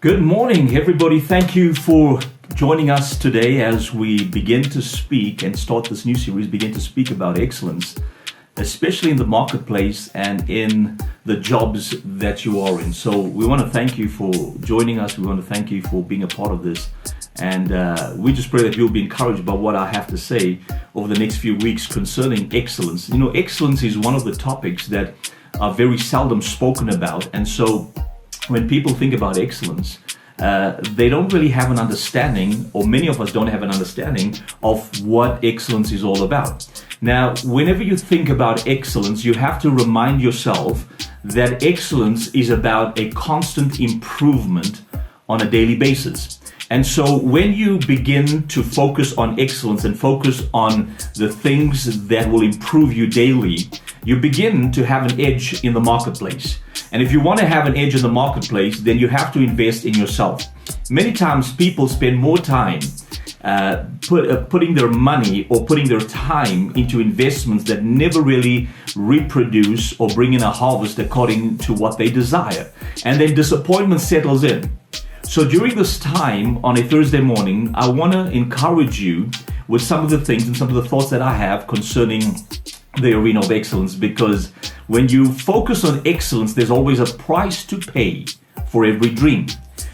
Good morning, everybody. Thank you for joining us today as we begin to speak and start this new series, begin to speak about excellence, especially in the marketplace and in the jobs that you are in. So we want to thank you for joining us. We want to thank you for being a part of this. And we just pray that you'll be encouraged by what I have to say over the next few weeks concerning excellence. You know, excellence is one of the topics that are very seldom spoken about. And so when people think about excellence, they don't really have an understanding, or many of us don't have an understanding of what excellence is all about. Now, whenever you think about excellence, you have to remind yourself that excellence is about a constant improvement on a daily basis. And so when you begin to focus on excellence and focus on the things that will improve you daily, you begin to have an edge in the marketplace. And if you want to have an edge in the marketplace, then you have to invest in yourself. Many times people spend more time putting their money or putting their time into investments that never really reproduce or bring in a harvest according to what they desire. And then disappointment settles in. So during this time on a Thursday morning, I want to encourage you with some of the things and some of the thoughts that I have concerning the arena of excellence, because when you focus on excellence, there's always a price to pay for every dream.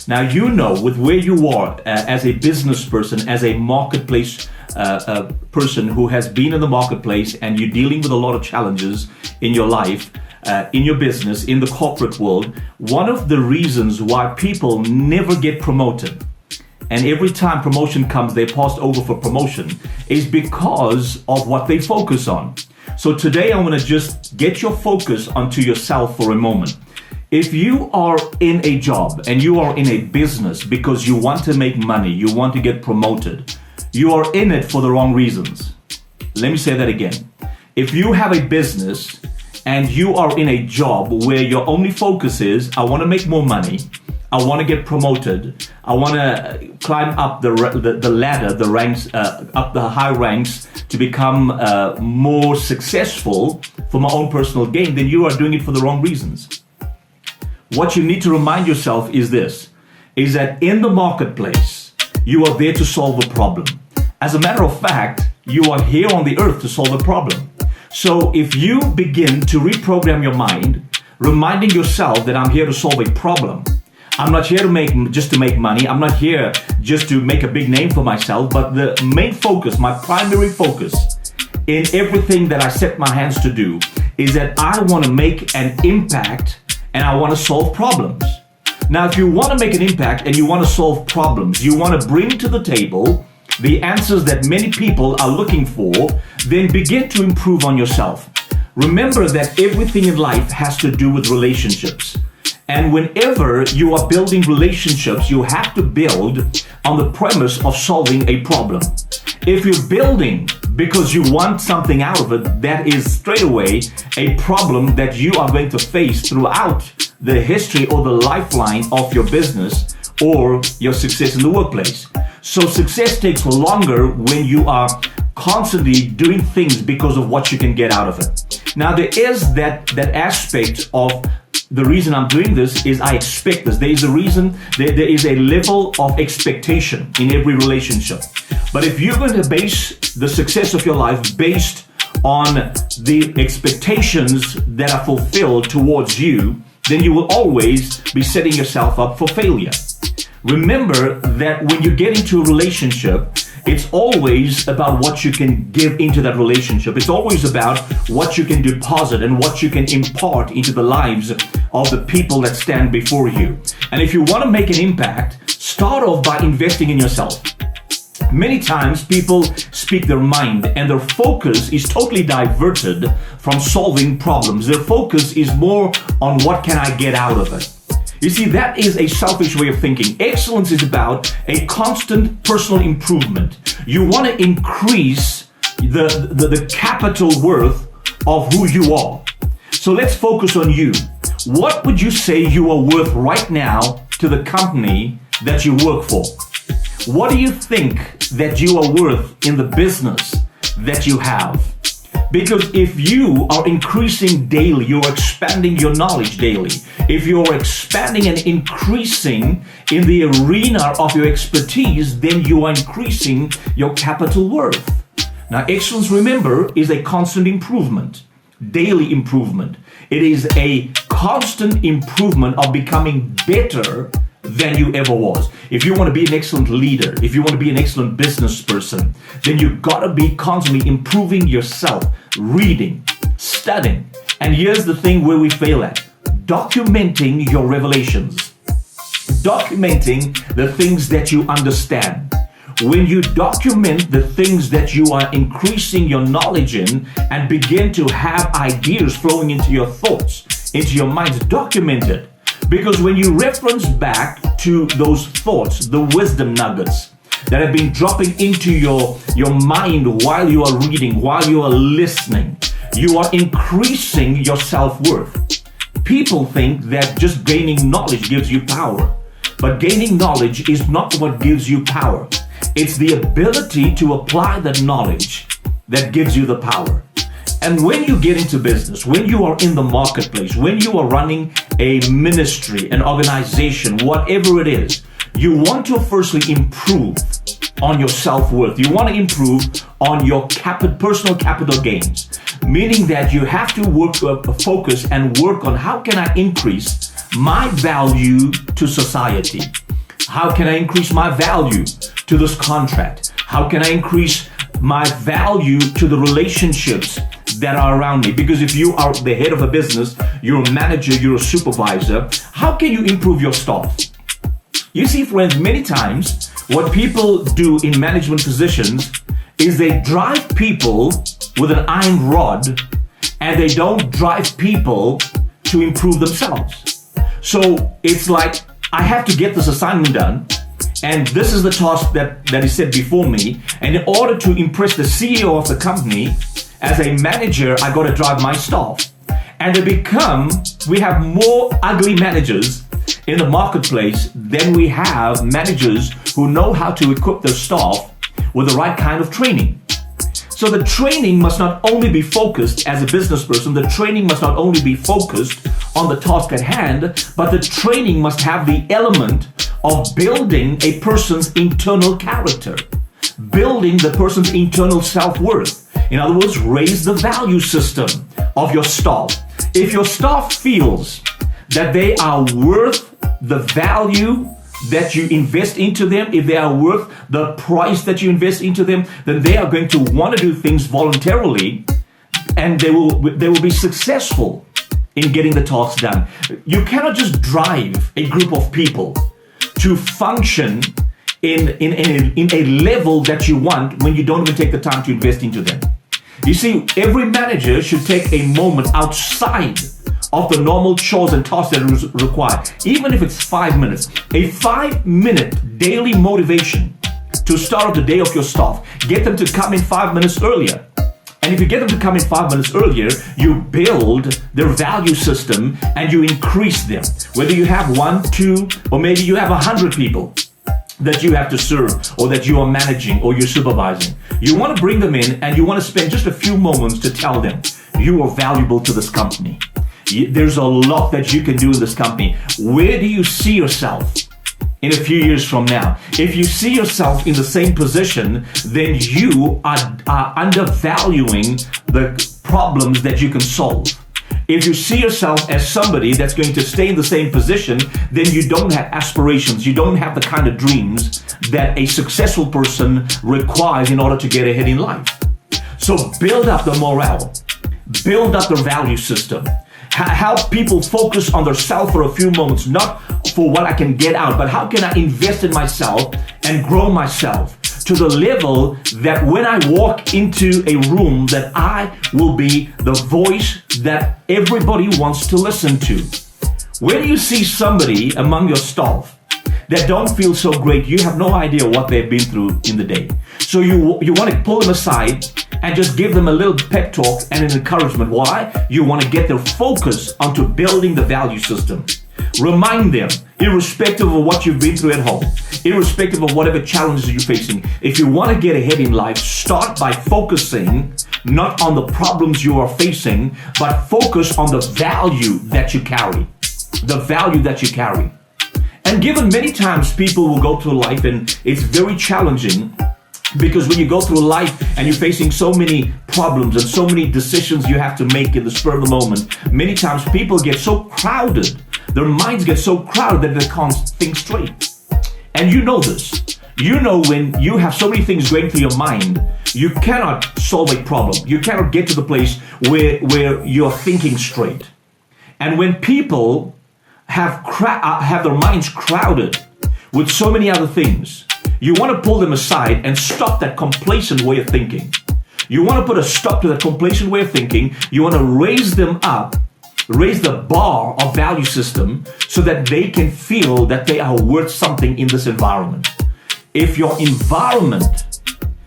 Now, you know, with where you are as a business person, as a marketplace person who has been in the marketplace, and you're dealing with a lot of challenges in your life, in your business, in the corporate world, one of the reasons why people never get promoted, and every time promotion comes, they're passed over for promotion, is because of what they focus on. So today I want to just get your focus onto yourself for a moment. If you are in a job and you are in a business because you want to make money, you want to get promoted, you are in it for the wrong reasons. Let me say that again. If you have a business and you are in a job where your only focus is, I want to make more money, I want to get promoted, I want to climb up the ladder, the ranks, up the high ranks to become more successful for my own personal gain, then you are doing it for the wrong reasons. What you need to remind yourself is this, is that in the marketplace, you are there to solve a problem. As a matter of fact, you are here on the earth to solve a problem. So if you begin to reprogram your mind, reminding yourself that I'm here to solve a problem, I'm not here to make money, I'm not here just to make a big name for myself, but the main focus, my primary focus in everything that I set my hands to do is that I want to make an impact and I want to solve problems. Now, if you want to make an impact and you want to solve problems, you want to bring to the table the answers that many people are looking for, then begin to improve on yourself. Remember that everything in life has to do with relationships. And whenever you are building relationships, you have to build on the premise of solving a problem. If you're building because you want something out of it, that is straight away a problem that you are going to face throughout the history or the lifeline of your business or your success in the workplace. So success takes longer when you are constantly doing things because of what you can get out of it. Now, there is that aspect of the reason I'm doing this is I expect this. There is a reason, there is a level of expectation in every relationship. But if you're going to base the success of your life based on the expectations that are fulfilled towards you, then you will always be setting yourself up for failure. Remember that when you get into a relationship, it's always about what you can give into that relationship. It's always about what you can deposit and what you can impart into the lives of the people that stand before you. And if you want to make an impact, start off by investing in yourself. Many times people speak their mind and their focus is totally diverted from solving problems. Their focus is more on what can I get out of it. You see, that is a selfish way of thinking. Excellence is about a constant personal improvement. You want to increase the capital worth of who you are. So let's focus on you. What would you say you are worth right now to the company that you work for? What do you think that you are worth in the business that you have? Because if you are increasing daily, you're expanding your knowledge daily. If you're expanding and increasing in the arena of your expertise, then you are increasing your capital worth. Now, excellence, remember, is a constant improvement, daily improvement. It is a constant improvement of becoming better than you ever was. If you want to be an excellent leader, if you want to be an excellent business person, then you've got to be constantly improving yourself, reading, studying. And here's the thing where we fail at: documenting your revelations, documenting the things that you understand. When you document the things that you are increasing your knowledge in and begin to have ideas flowing into your thoughts, into your minds, document it. Because when you reference back to those thoughts, the wisdom nuggets that have been dropping into your mind while you are reading, while you are listening, you are increasing your self-worth. People think that just gaining knowledge gives you power, but gaining knowledge is not what gives you power. It's the ability to apply that knowledge that gives you the power. And when you get into business, when you are in the marketplace, when you are running a ministry, an organization, whatever it is, you want to firstly improve on your self-worth. You want to improve on your personal capital gains, meaning that you have to focus and work on how can I increase my value to society? How can I increase my value to this contract? How can I increase my value to the relationships that are around me? Because if you are the head of a business, you're a manager, you're a supervisor, how can you improve your staff? You see, friends, many times what people do in management positions is they drive people with an iron rod and they don't drive people to improve themselves. So it's like, I have to get this assignment done, and this is the task that is set before me. And in order to impress the CEO of the company, as a manager, I got to drive my staff. And we have more ugly managers in the marketplace than we have managers who know how to equip their staff with the right kind of training. So the training must not only be focused as a business person, the training must not only be focused on the task at hand, but the training must have the element of building a person's internal character, building the person's internal self-worth. In other words, raise the value system of your staff. If your staff feels that they are worth the value that you invest into them, if they are worth the price that you invest into them, then they are going to want to do things voluntarily, and they will be successful in getting the tasks done. You cannot just drive a group of people to function in a level that you want when you don't even take the time to invest into them. You see, every manager should take a moment outside of the normal chores and tasks that are required, even if it's 5 minutes. A 5-minute daily motivation to start the day of your staff. Get them to come in 5 minutes earlier. And if you get them to come in 5 minutes earlier, you build their value system and you increase them. Whether you have 1, 2, or maybe you have 100 people that you have to serve, or that you are managing, or you're supervising. You want to bring them in and you want to spend just a few moments to tell them you are valuable to this company. There's a lot that you can do in this company. Where do you see yourself in a few years from now? If you see yourself in the same position, then you are undervaluing the problems that you can solve. If you see yourself as somebody that's going to stay in the same position, then you don't have aspirations. You don't have the kind of dreams that a successful person requires in order to get ahead in life. So build up the morale. Build up the value system. Help people focus on their self for a few moments, not for what I can get out, but how can I invest in myself and grow myself to the level that when I walk into a room, that I will be the voice that everybody wants to listen to. When you see somebody among your staff that don't feel so great, you have no idea what they've been through in the day. So you want to pull them aside and just give them a little pep talk and an encouragement. Why? You want to get their focus onto building the value system. Remind them, irrespective of what you've been through at home, irrespective of whatever challenges you're facing, if you want to get ahead in life, start by focusing not on the problems you are facing, but focus on the value that you carry. The value that you carry. And given many times people will go through life and it's very challenging, because when you go through life and you're facing so many problems and so many decisions you have to make in the spur of the moment, many times people get so crowded, their minds get so crowded that they can't think straight. And you know this. You know when you have so many things going through your mind, you cannot solve a problem. You cannot get to the place where you're thinking straight. And when people have their minds crowded with so many other things, you want to pull them aside and stop that complacent way of thinking. You want to put a stop to that complacent way of thinking. You want to raise them up, raise the bar of value system so that they can feel that they are worth something in this environment. If your environment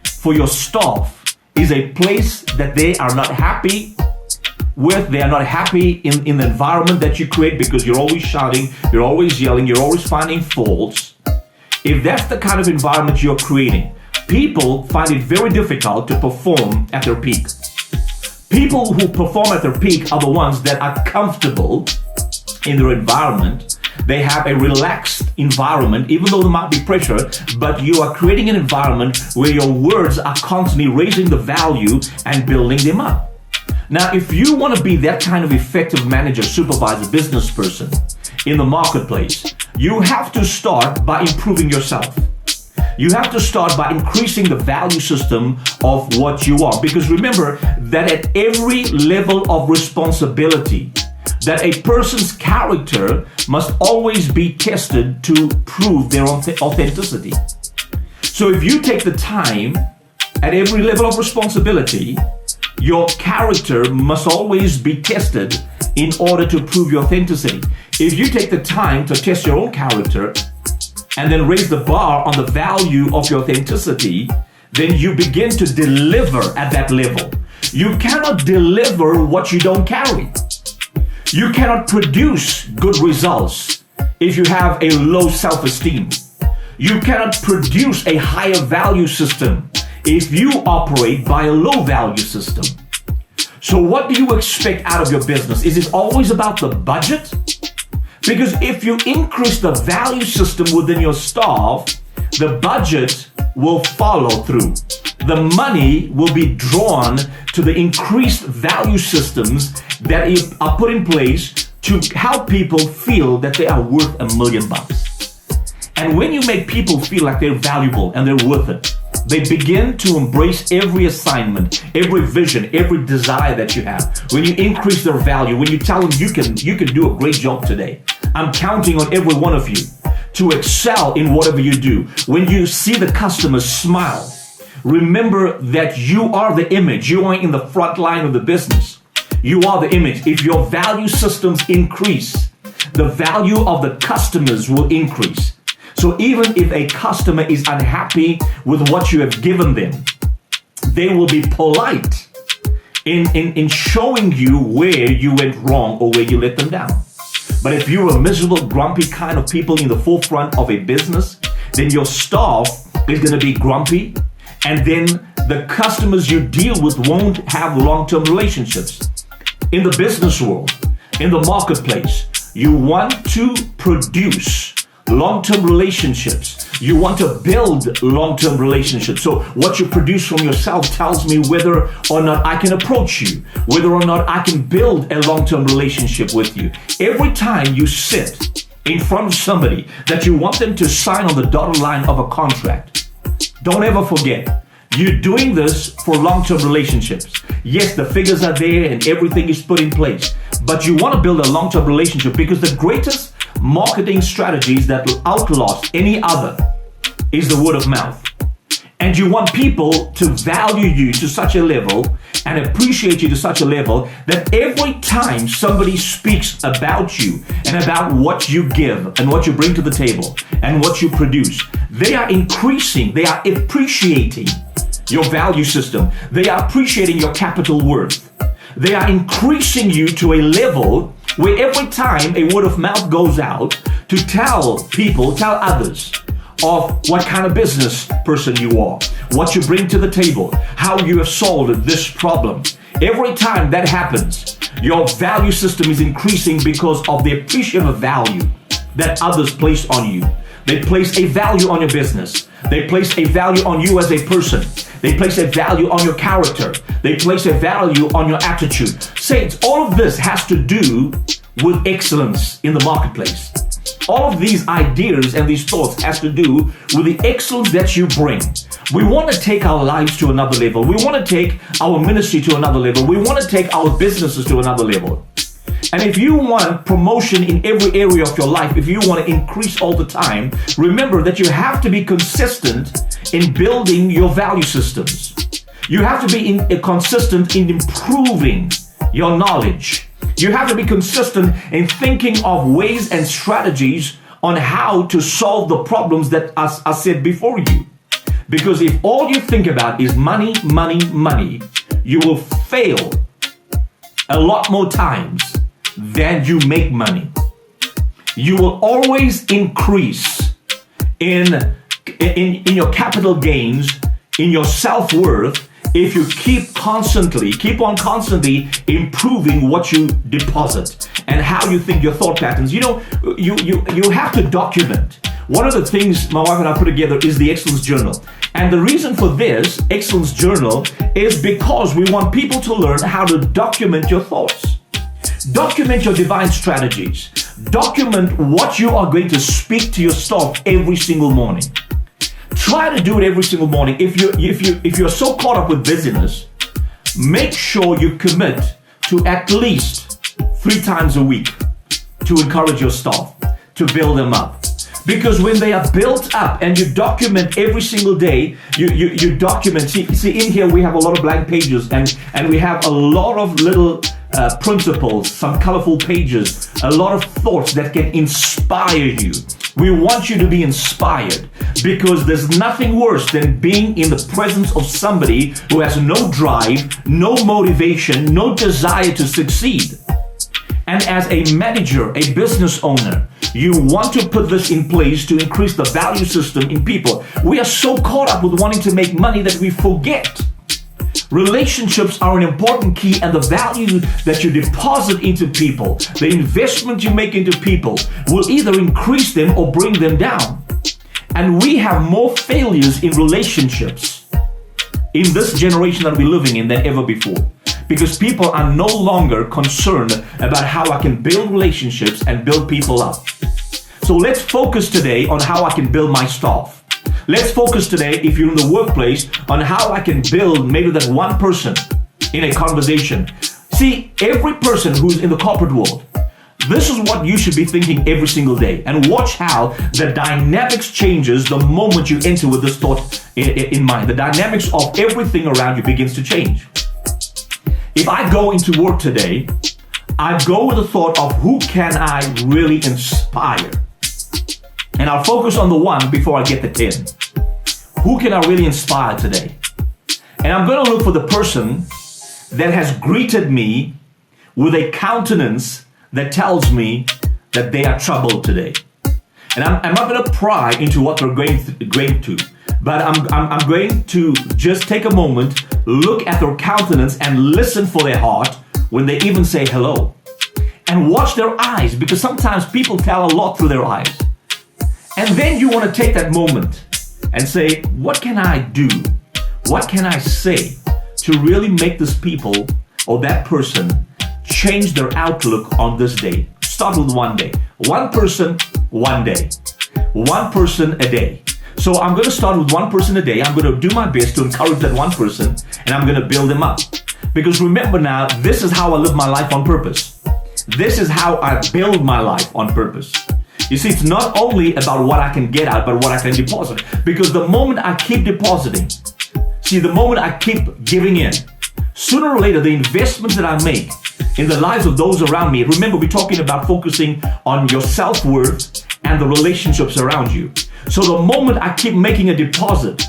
for your staff is a place that they are not happy with, they are not happy in the environment that you create because you're always shouting, you're always yelling, you're always finding faults. If that's the kind of environment you're creating, people find it very difficult to perform at their peak. People who perform at their peak are the ones that are comfortable in their environment. They have a relaxed environment, even though there might be pressure, but you are creating an environment where your words are constantly raising the value and building them up. Now, if you want to be that kind of effective manager, supervisor, business person in the marketplace, you have to start by improving yourself. You have to start by increasing the value system of what you are. Because remember that at every level of responsibility, that a person's character must always be tested to prove their authenticity. So if you take the time at every level of responsibility, your character must always be tested in order to prove your authenticity. If you take the time to test your own character and then raise the bar on the value of your authenticity, then you begin to deliver at that level. You cannot deliver what you don't carry. You cannot produce good results if you have a low self-esteem. You cannot produce a higher value system if you operate by a low value system. So what do you expect out of your business? Is it always about the budget? Because if you increase the value system within your staff, the budget will follow through. The money will be drawn to the increased value systems that are put in place to help people feel that they are worth $1 million. And when you make people feel like they're valuable and they're worth it, they begin to embrace every assignment, every vision, every desire that you have. When you increase their value, when you tell them you can do a great job today, I'm counting on every one of you to excel in whatever you do. When you see the customers smile, remember that you are the image. You are in the front line of the business. You are the image. If your value systems increase, the value of the customers will increase. So even if a customer is unhappy with what you have given them, they will be polite in showing you where you went wrong or where you let them down. But if you're a miserable, grumpy kind of people in the forefront of a business, then your staff is going to be grumpy, and then the customers you deal with won't have long-term relationships. In the business world, in the marketplace, you want to produce long-term relationships. You want to build long-term relationships. So what you produce from yourself tells me whether or not I can approach you, whether or not I can build a long-term relationship with you. Every time you sit in front of somebody that you want them to sign on the dotted line of a contract, don't ever forget, you're doing this for long-term relationships. Yes, the figures are there and everything is put in place, but you want to build a long-term relationship, because the greatest marketing strategies that will outlast any other is the word of mouth. And you want people to value you to such a level and appreciate you to such a level that every time somebody speaks about you and about what you give and what you bring to the table and what you produce, they are increasing, they are appreciating your value system. They are appreciating your capital worth. They are increasing you to a level where every time a word of mouth goes out to tell others of what kind of business person you are, what you bring to the table, how you have solved this problem. Every time that happens, your value system is increasing because of the appreciative value that others place on you. They place a value on your business. They place a value on you as a person. They place a value on your character. They place a value on your attitude. Saints, all of this has to do with excellence in the marketplace. All of these ideas and these thoughts has to do with the excellence that you bring. We want to take our lives to another level. We want to take our ministry to another level. We want to take our businesses to another level. And if you want promotion in every area of your life, if you want to increase all the time, remember that you have to be consistent in building your value systems. You have to be consistent in improving your knowledge. You have to be consistent in thinking of ways and strategies on how to solve the problems that are set before you. Because if all you think about is money, money, money, you will fail a lot more times than you make money. You will always increase in your capital gains, in your self-worth, if you keep on constantly improving what you deposit and how you think, your thought patterns. You know, you have to document. One of the things my wife and I put together is the Excellence Journal. And the reason for this Excellence Journal is because we want people to learn how to document your thoughts. Document your divine strategies. Document what you are going to speak to yourself every single morning. Try to do it every single morning. If you're so caught up with busyness, make sure you commit to at least 3 times a week to encourage your staff, to build them up. Because when they are built up and you document every single day, you document. See, in here we have a lot of blank pages and we have a lot of little principles, some colorful pages, a lot of thoughts that can inspire you. We want you to be inspired because there's nothing worse than being in the presence of somebody who has no drive, no motivation, no desire to succeed. And as a manager, a business owner, you want to put this in place to increase the value system in people. We are so caught up with wanting to make money that we forget. Relationships are an important key, and the value that you deposit into people, the investment you make into people, will either increase them or bring them down. And we have more failures in relationships in this generation that we're living in than ever before. Because people are no longer concerned about how I can build relationships and build people up. So let's focus today on how I can build my staff. Let's focus today, if you're in the workplace, on how I can build maybe that one person in a conversation. See, every person who's in the corporate world, this is what you should be thinking every single day. And watch how the dynamics changes the moment you enter with this thought in mind. The dynamics of everything around you begins to change. If I go into work today, I go with the thought of who can I really inspire? And I'll focus on the 1 before I get the 10. Who can I really inspire today? And I'm going to look for the person that has greeted me with a countenance that tells me that they are troubled today. And I'm not going to pry into what they're going to, but I'm going to just take a moment, look at their countenance and listen for their heart when they even say hello. And watch their eyes, because sometimes people tell a lot through their eyes. And then you want to take that moment and say, what can I do? What can I say to really make this people or that person change their outlook on this day? Start with one day. One person, one day. One person a day. So I'm going to start with one person a day. I'm going to do my best to encourage that one person, and I'm going to build them up. Because remember now, this is how I live my life on purpose. This is how I build my life on purpose. You see, it's not only about what I can get out, but what I can deposit. Because the moment I keep depositing, the moment I keep giving in, sooner or later, the investments that I make in the lives of those around me, remember, we're talking about focusing on your self-worth and the relationships around you. So the moment I keep making a deposit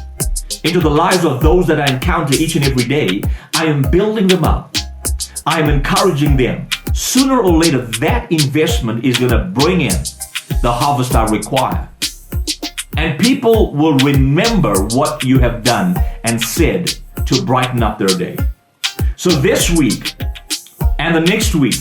into the lives of those that I encounter each and every day, I am building them up. I am encouraging them. Sooner or later, that investment is going to bring in the harvest I require. And people will remember what you have done and said to brighten up their day. So this week and the next week,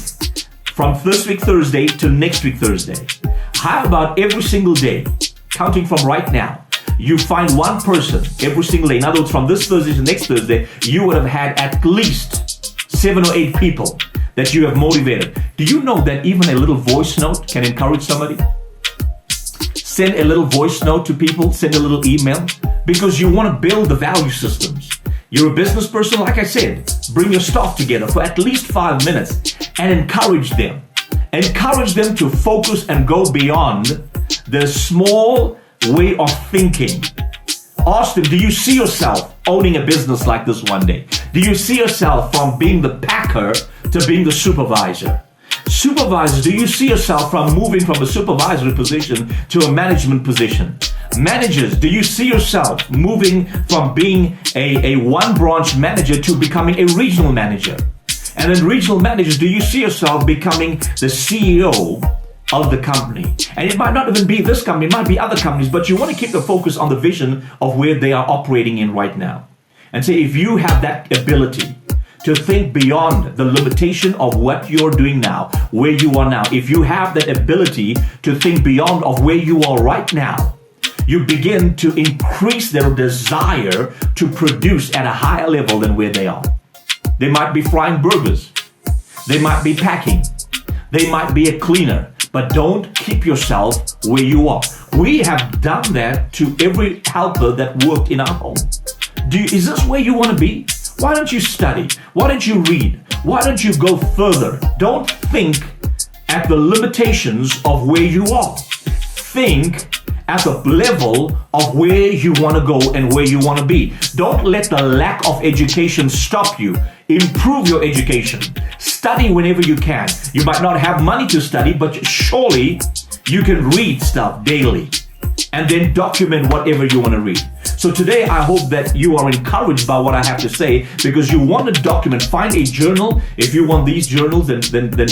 from this week Thursday to next week Thursday, how about every single day, counting from right now, you find one person every single day. In other words, from this Thursday to next Thursday, you would have had at least 7 or 8 people that you have motivated. Do you know that even a little voice note can encourage somebody? Send a little voice note to people, send a little email, because you want to build the value systems. You're a business person, like I said, bring your staff together for at least 5 minutes and encourage them. Encourage them to focus and go beyond the small way of thinking. Ask them, do you see yourself owning a business like this one day? Do you see yourself from being the packer to being the supervisor? Supervisors, do you see yourself from moving from a supervisory position to a management position? Managers, do you see yourself moving from being a one branch manager to becoming a regional manager? And then regional managers, do you see yourself becoming the CEO of the company? And it might not even be this company, it might be other companies, but you want to keep the focus on the vision of where they are operating in right now. And say, if you have that ability to think beyond the limitation of what you're doing now, where you are now, if you have that ability to think beyond of where you are right now, you begin to increase their desire to produce at a higher level than where they are. They might be frying burgers. They might be packing. They might be a cleaner. But don't keep yourself where you are. We have done that to every helper that worked in our home. Is this where you want to be? Why don't you study? Why don't you read? Why don't you go further? Don't think at the limitations of where you are. Think at the level of where you want to go and where you want to be. Don't let the lack of education stop you. Improve your education. Study whenever you can. You might not have money to study, but surely you can read stuff daily and then document whatever you want to read. So today, I hope that you are encouraged by what I have to say, because you want to document. Find a journal. If you want these journals, then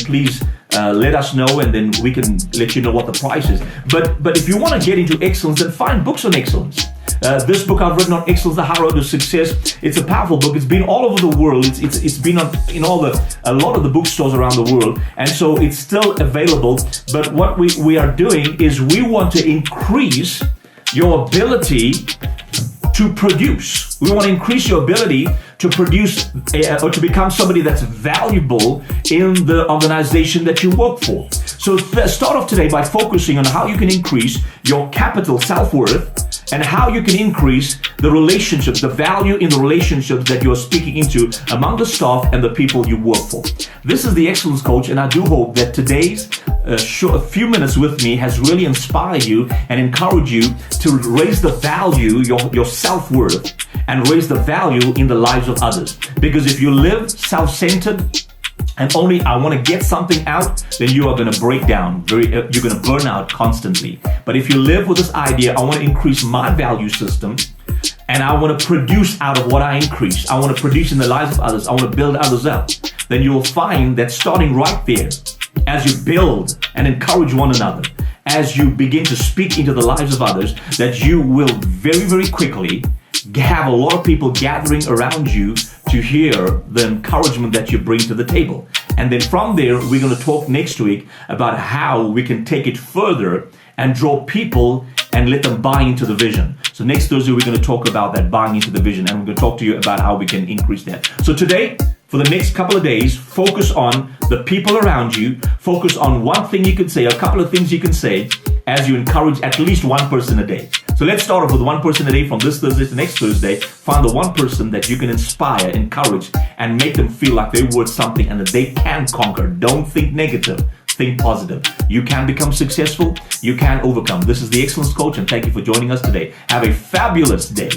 please let us know, and then we can let you know what the price is. But if you want to get into excellence, then find books on excellence. This book I've written on excellence, The High Road to Success. It's a powerful book. It's been all over the world. It's been on in a lot of the bookstores around the world, and so it's still available. But what we are doing is we want to increase your ability to produce. We want to increase your ability to produce or to become somebody that's valuable in the organization that you work for. So start off today by focusing on how you can increase your capital self-worth and how you can increase the relationships, the value in the relationships that you're speaking into among the staff and the people you work for. This is the Excellence Coach, and I do hope that today's few minutes with me has really inspired you and encouraged you to raise the value, your self-worth, and raise the value in the lives of others. Because if you live self-centered and only I want to get something out, then you are going to break down. You're going to burn out constantly. But if you live with this idea, I want to increase my value system, and I want to produce out of what I increase. I want to produce in the lives of others. I want to build others up. Then you'll find that starting right there, as you build and encourage one another, as you begin to speak into the lives of others, that you will very, very quickly have a lot of people gathering around you to hear the encouragement that you bring to the table. And then from there, we're going to talk next week about how we can take it further and draw people and let them buy into the vision. So next Thursday, we're going to talk about that buying into the vision, and we're going to talk to you about how we can increase that. So today, for the next couple of days, focus on the people around you. Focus on one thing you can say, a couple of things you can say as you encourage at least one person a day. So let's start off with one person a day from this Thursday to next Thursday. Find the one person that you can inspire, encourage, and make them feel like they're worth something and that they can conquer. Don't think negative. Think positive. You can become successful. You can overcome. This is the Excellence Coach, and thank you for joining us today. Have a fabulous day.